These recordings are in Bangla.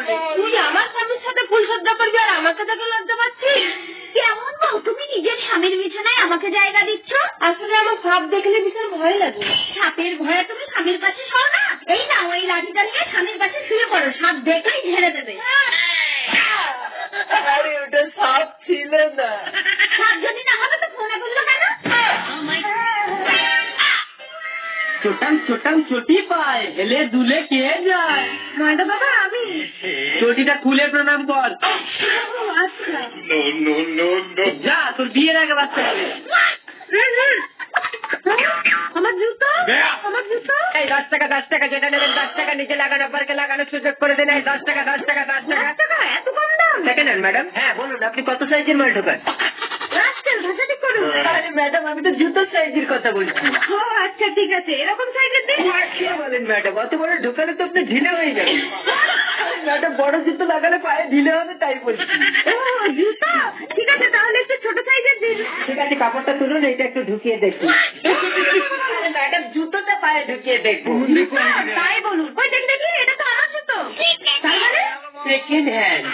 করে। তুই আমার স্বামীর সাথে ফুলসজ্জা করবি আর আমাকে দেখে লজ্জা পাচ্ছিস? কেমন বউ, তুমি নিজের স্বামীর বিছানায় আমাকে জায়গা দিচ্ছ? আসলে আমার সাপ দেখলে ভীষণ ভয় লাগে। সাপের ভয়ে তুমি স্বামীর পাশে শোও না? এই না, ওই লাঠিটা নিয়ে স্বামীর পাশে শুয়ে পড়ো, সাপ দেখলেই ঝেড়ে দেবে। আরে ওটা সাপ ছিল না। সাপ যদি না হবে তো ফোনে বললো কেন? ছোটাং ছোটাং চটি পায়, হেলে দুলে কে যায়? ময়দা বাবা, আমি। চটিটা খুলে প্রণাম কর। আচ্ছা। যা, তোর বিয়ের আগে বাচ্চা হবে। আমার জুতো, আমার জুতো। এই 10 টাকা 10 টাকা যেটা নেবেন 10 টাকা, নিচে লাগানো পার্কে লাগানোর সুযোগ করে দেন। এই 10 টাকা 10 টাকা 10 টাকা। এত কম দাম? Second hand madam. হ্যাঁ বলুন, আপনি কত সাইজের মাল ঢোকান? রাস্কেল, ভাষা ঠিক করুন। আরে ম্যাডাম, আমি তো জুতোর সাইজের কথা বলছি। ও আচ্ছা, ঠিক আছে, এরকম সাইজের দিন। কি বলেন ম্যাডাম, অত বড় ঢোকালে তো আপনি ঢিলে হয়ে যাবে। ম্যাডাম, বড় জুতো লাগালে পায়ে ঢিলে হবে, তাই বলছি। ও জুতো, ঠিক আছে, তাহলে একটু ছোট সাইজের দিন। ঠিক আছে, কাপড়টা তুলুন, এটা একটু ঢুকিয়ে দেখুন। ম্যাডাম, জুতোটা পায়ে ঢুকিয়ে দেখুন। তাই বলুন। ওই দেখ দেখি, এটা তো আমার জুতো। তার মানে সেকেন্ড হ্যান্ড।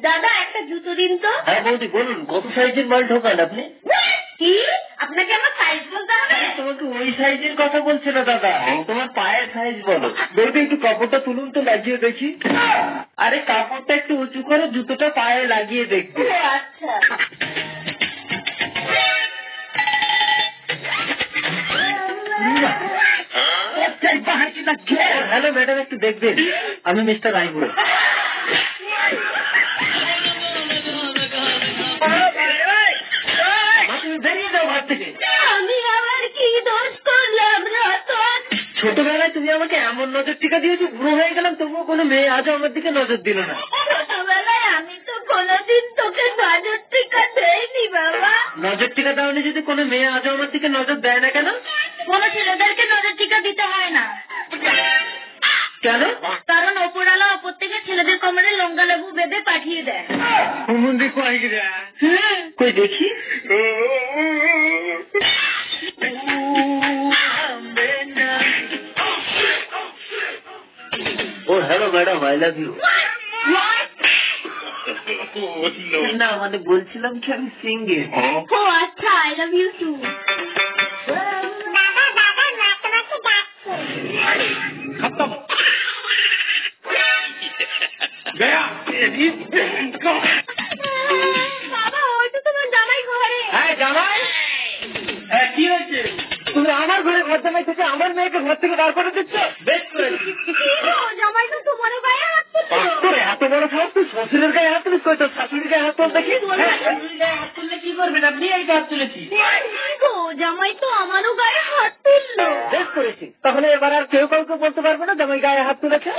দাদা, একটা জুতো দিন তো। হ্যাঁ বৌদি, বলুন কত সাইজের মাল ঢোকান আপনি? কি? আপনাকে আমার সাইজ বলতে হবে? তোমাকে ওই সাইজের কথা বলছে না দাদা, তোমার পায়ের সাইজ বলো। বৌদি, একটু কাপড়টা তুলুন তো, লাগিয়ে দেখি। আরে কাপড়টা একটু উঁচু করে জুতোটা পায়ে লাগিয়ে দেখবে। আচ্ছা। হ্যালো ম্যাডাম, একটু দেখবেন, আমি মিস্টার রাইবুড়ো। তুমি বেরিয়ে যাও ঘর থেকে। আমি আবার কি দোষ করলাম রতন? ছোটবেলায় তুমি আমাকে এমন নজর টিকা দিয়েছো, বুড়ো হয়ে গেলাম তবুও কোনো মেয়ে আজও আমার দিকে নজর দিল না। ছোটবেলায় আমি তো কোনোদিন তোকে নজর টিকা দেইনি বাবা। নজর টিকা দেওয়ানি যদি কোনো মেয়ে আজও আমার দিকে নজর দেয় না কেন? কোনো ছেলেদেরকে নজর টিকা দিতে হয় না। কেন? কারণ ওপরওয়ালা ওপর থেকে ছেলেদের কোমরে লঙ্কা লেবু বেঁধে পাঠিয়ে দেয়। কই দেখি। ও hello madam, I love you. না মানে বলছিলাম কি আমি সিঙ্গেল। ও আচ্ছা, আই লাভ ইউ টু। বাবা, ওই তো তোমার জামাই ঘরে। হ্যাঁ জামাই। হ্যাঁ কি হয়েছে? তুমি আমার ঘরে ঘর জামাই থেকে আমার মেয়েকে ঘর থেকে বার করে দিচ্ছ? বেশ করেছি। কি গো, জামাই তো তোমারও গায়ে হাত তুললো। তোর এত বড় সাহস, তুই শ্বশুরের গায়ে হাত তুলিস? কই তোর শাশুড়ির গায়ে হাত তুল দেখি। শাশুড়ির গায়ে হাত তুললে কি করবেন আপনি? এই হাত তুলেছি। কি গো, জামাই তো আমারও গায়ে হাত তুললো। বেশ করেছি, তাহলে এবার আর কেউ কাউকে বলতে পারবে না জামাই গায়ে হাত তুলেছে।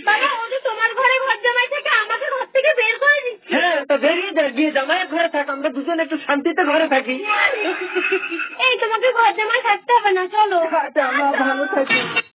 বাবা, ও যে তোমার ঘরে ঘর জামাই থেকে আমাকে ঘর থেকে বের করে দিচ্ছে। হ্যাঁ, তো বেরিয়ে যা, গিয়ে জামাইয়ের ঘরে থাক, আমরা দুজন একটু শান্তিতে ঘরে থাকি। এই, তোমাকে ঘর জামাই থাকতে হবে না, চলো। ভালো থাকি।